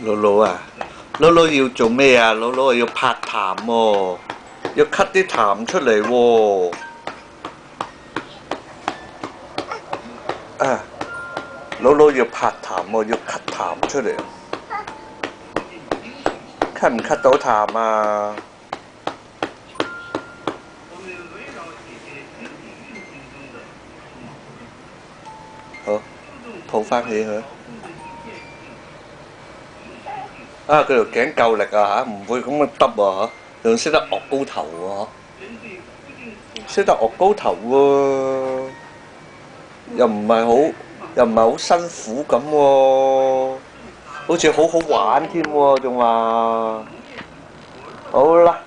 姥姥啊，姥姥要做咩啊？姥姥要拍痰喎，要咳啲痰出嚟喎。啊，姥姥要拍痰喎，要咳痰出嚟。咳唔咳到痰啊？好，抱翻起佢。啊！佢條頸夠力啊嚇，唔會咁樣耷喎嚇，仲識得岳高頭喎，識得岳高頭喎，又唔係好辛苦咁喎，好似好好玩添喎，仲話好啦。